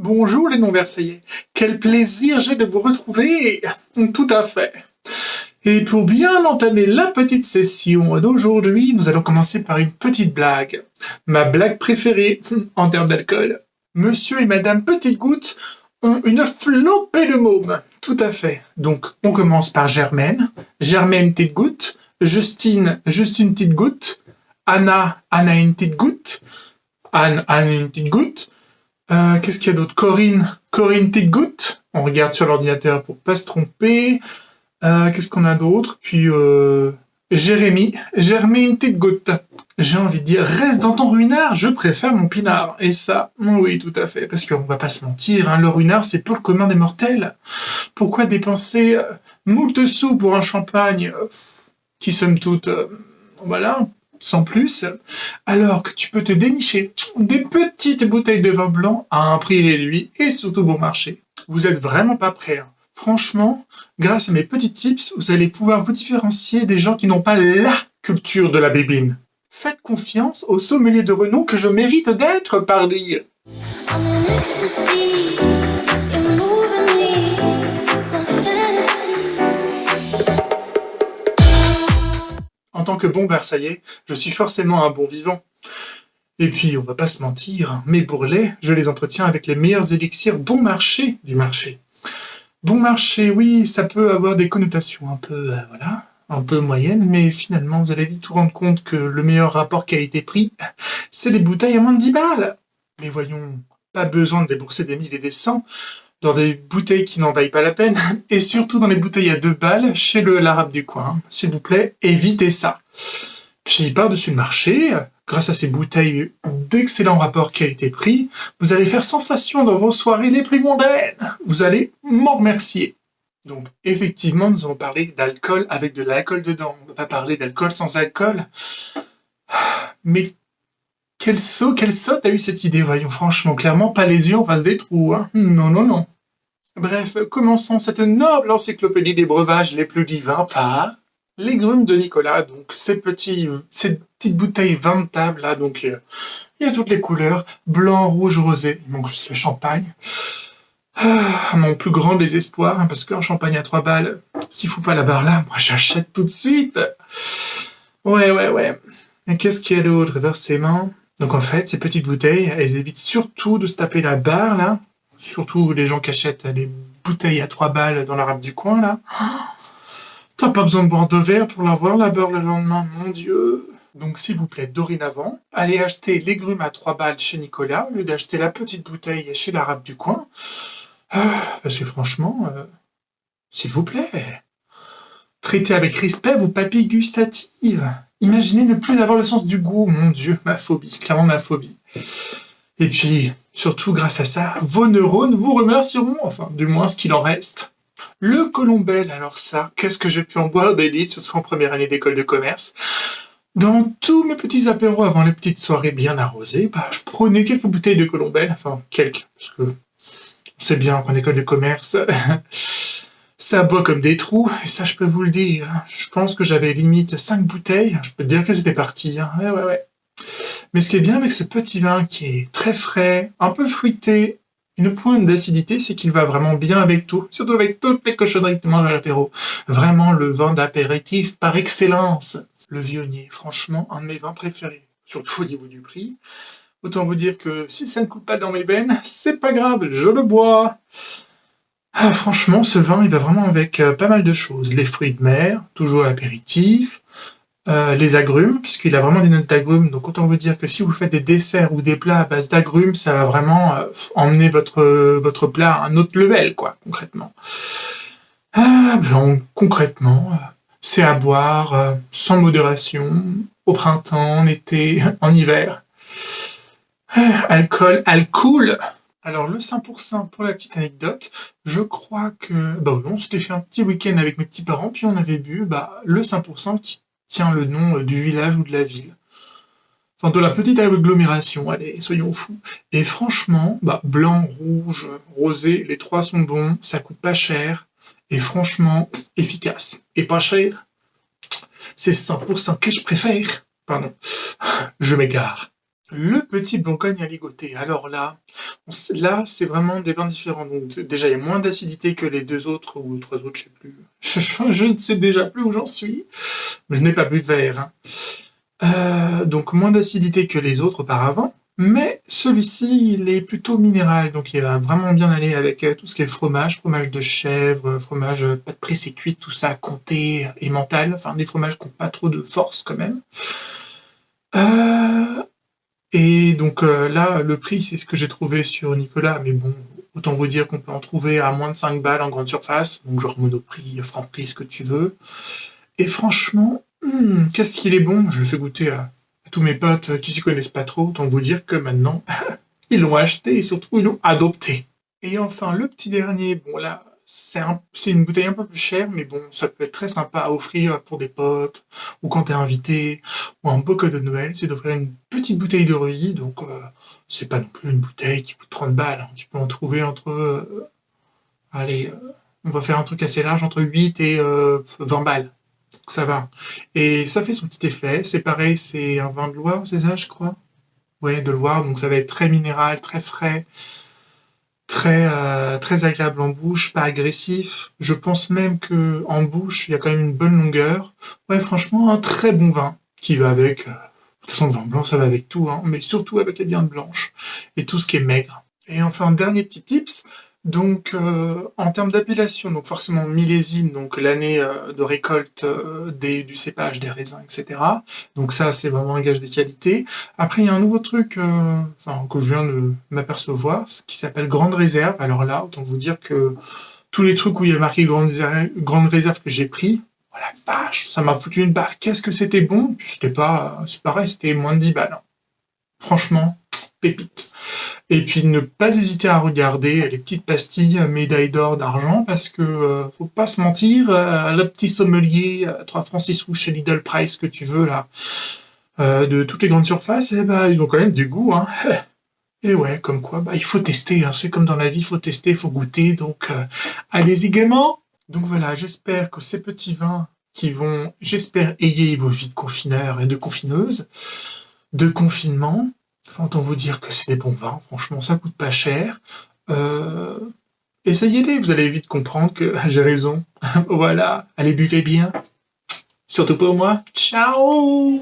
Bonjour les non-versaillais, quel plaisir j'ai de vous retrouver. Tout à fait. Et pour bien entamer la petite session d'aujourd'hui, nous allons commencer par une petite blague. Ma blague préférée en termes d'alcool. Monsieur et Madame Petite Goutte ont une flopée de mômes. Tout à fait. Donc on commence par Germaine. Germaine Petite Goutte. Justine, juste une petite goutte. Anna, Anna une petite goutte. Anne, Anne une petite goutte. Qu'est-ce qu'il y a d'autre? Corinne, Corinne petite goutte. On regarde sur l'ordinateur pour pas se tromper. Qu'est-ce qu'on a d'autre? Puis Jérémy, Jérémy une petite goutte. J'ai envie de dire, reste dans ton ruinard, je préfère mon pinard. Et ça, oui, tout à fait, parce qu'on va pas se mentir, hein, le ruinard, c'est pour le commun des mortels. Pourquoi dépenser moult sous pour un champagne qui, somme toute, voilà, sans plus, alors que tu peux te dénicher des petites bouteilles de vin blanc à un prix réduit et surtout bon marché. Vous êtes vraiment pas prêts, hein. Franchement, grâce à mes petits tips, vous allez pouvoir vous différencier des gens qui n'ont pas la culture de la bébine. Faites confiance au sommelier de renom que je mérite d'être, pardi. I'm in ecstasy, you're moving me, my fantasy. En tant que bon Versaillais, je suis forcément un bon vivant. Et puis, on va pas se mentir, mes bourrelets, je les entretiens avec les meilleurs élixirs bon marché du marché. Bon marché, oui, ça peut avoir des connotations un peu, voilà, un peu moyennes, mais finalement, vous allez vite vous rendre compte que le meilleur rapport qualité-prix, c'est les bouteilles à moins de 10 balles. Mais voyons, pas besoin de débourser des mille et des cents dans des bouteilles qui n'en vaillent pas la peine, et surtout dans les bouteilles à 2 balles chez l'arabe du coin. S'il vous plaît, évitez ça. Puis par-dessus le marché, grâce à ces bouteilles d'excellent rapport qualité-prix, vous allez faire sensation dans vos soirées les plus mondaines. Vous allez m'en remercier. Donc effectivement, nous allons parler d'alcool avec de l'alcool dedans. On ne va pas parler d'alcool sans alcool. Mais quel saut t'as eu cette idée, voyons, franchement, clairement, pas les yeux en face des trous, hein. Non, non, non. Bref, commençons cette noble encyclopédie des breuvages les plus divins par les grumes de Nicolas, donc ces petites bouteilles vin de table là, donc il y a toutes les couleurs, blanc, rouge, rosé, il manque juste le champagne. Mon plus grand désespoir, hein, parce qu'un champagne à 3 balles, s'il fout pas la barre là, moi j'achète tout de suite. Ouais. Et qu'est-ce qu'il y a d'autre? Versément. Donc en fait, ces petites bouteilles, elles évitent surtout de se taper la barre là, surtout les gens qui achètent les bouteilles à 3 balles dans l'arabe du coin là. T'as pas besoin de boire de verre pour l'avoir, la beurre, le lendemain, mon Dieu. Donc s'il vous plaît, dorénavant, allez acheter les grumes à 3 balles chez Nicolas, au lieu d'acheter la petite bouteille chez l'arabe du coin. Parce que franchement, s'il vous plaît, traitez avec respect vos papilles gustatives. Imaginez ne plus avoir le sens du goût, mon Dieu, ma phobie, clairement ma phobie. Et puis, surtout grâce à ça, vos neurones vous remercieront, enfin, du moins ce qu'il en reste. Le Colombel, alors ça, qu'est-ce que j'ai pu en boire d'élite, surtout en première année d'école de commerce. Dans tous mes petits apéros avant les petites soirées bien arrosées, je prenais quelques bouteilles de Colombel, enfin quelques, parce que c'est bien qu'en école de commerce, ça boit comme des trous, et ça je peux vous le dire. Je pense que j'avais limite 5 bouteilles, je peux te dire que c'était parti. Hein. Ouais. Mais ce qui est bien avec ce petit vin qui est très frais, un peu fruité, une pointe d'acidité, c'est qu'il va vraiment bien avec tout, surtout avec toutes les cochonneries que tu manges à l'apéro. Vraiment le vin d'apéritif par excellence. Le Viognier, franchement, un de mes vins préférés, surtout au niveau du prix. Autant vous dire que si ça ne coule pas dans mes veines, c'est pas grave, je le bois. Franchement, ce vin, il va vraiment avec pas mal de choses. Les fruits de mer, toujours l'apéritif, les agrumes, puisqu'il a vraiment des notes d'agrumes, donc autant vous dire que si vous faites des desserts ou des plats à base d'agrumes, ça va vraiment emmener votre plat à un autre level, quoi, concrètement. Concrètement, c'est à boire sans modération, au printemps, en été, en hiver. Alcool. Alors le 100% pour la petite anecdote, je crois que on s'était fait un petit week-end avec mes petits parents, puis on avait bu le 5% qui tient le nom du village ou de la ville. Enfin, de la petite agglomération, allez, soyons fous. Et franchement, blanc, rouge, rosé, les trois sont bons, ça coûte pas cher, et franchement, efficace. Et pas cher, c'est 100% que je préfère. Pardon, je m'égare. Le petit Bourgogne à ligoter. Alors là, c'est vraiment des vins différents. Donc déjà, il y a moins d'acidité que les deux autres ou trois autres, je sais plus. Je ne sais déjà plus où j'en suis. Je n'ai pas bu de verre, hein. Donc moins d'acidité que les autres auparavant. Mais celui-ci, il est plutôt minéral, donc il va vraiment bien aller avec tout ce qui est fromage, fromage de chèvre, fromage pas de pressé cuit, tout ça, comté, emmental, enfin des fromages qui n'ont pas trop de force quand même. Euh, et donc là, le prix, c'est ce que j'ai trouvé sur Nicolas, mais bon, autant vous dire qu'on peut en trouver à moins de 5 balles en grande surface, donc genre Monoprix, Franprix, ce que tu veux. Et franchement, qu'est-ce qu'il est bon. Je le fais goûter à tous mes potes qui s'y connaissent pas trop, autant vous dire que maintenant, ils l'ont acheté et surtout ils l'ont adopté. Et enfin, le petit dernier, bon là, c'est une bouteille un peu plus chère, mais bon, ça peut être très sympa à offrir pour des potes, ou quand t'es invité, ou un beau cadeau de Noël, c'est d'offrir une petite bouteille de Reuilly, donc c'est pas non plus une bouteille qui coûte 30 balles, hein. Tu peux en trouver entre, allez, on va faire un truc assez large, entre 8 et 20 balles. Ça va. Et ça fait son petit effet. C'est pareil, c'est un vin de Loire, c'est ça, je crois? Ouais, de Loire, donc ça va être très minéral, très frais, très agréable en bouche, pas agressif. Je pense même que en bouche, il y a quand même une bonne longueur. Ouais, franchement, un très bon vin qui va avec. De toute façon, le vin blanc, ça va avec tout, hein, mais surtout avec les viandes blanches et tout ce qui est maigre. Et enfin, dernier petit tips. Donc, en termes d'appellation, donc forcément millésime, donc l'année de récolte du cépage, des raisins, etc. Donc ça, c'est vraiment un gage de qualité. Après, il y a un nouveau truc, enfin que je viens de m'apercevoir, ce qui s'appelle Grande Réserve. Alors là, autant vous dire que tous les trucs où il y a marqué Grande Réserve que j'ai pris, oh la vache, ça m'a foutu une baffe. Qu'est-ce que c'était bon? Puis c'était pas, c'est pareil, c'était moins de 10 balles, hein. Franchement, pépite. Et puis ne pas hésiter à regarder les petites pastilles médaille d'or, d'argent, parce que faut pas se mentir, le petit sommelier, 3 francs 6 sous chez Lidl Price que tu veux là, de toutes les grandes surfaces, eh ben, ils ont quand même du goût, hein. Et ouais, comme quoi, bah il faut tester, hein. C'est comme dans la vie, il faut tester, il faut goûter, donc allez-y gaiement. Donc voilà, j'espère que ces petits vins qui vont, j'espère, égayer vos vies de confineurs et de confineuses, de confinement. Enfin, autant vous dire que c'est des bons vins, franchement, ça coûte pas cher. Euh, Essayez-les, vous allez vite comprendre que j'ai raison. Voilà, allez, buvez bien. Surtout pour moi. Ciao!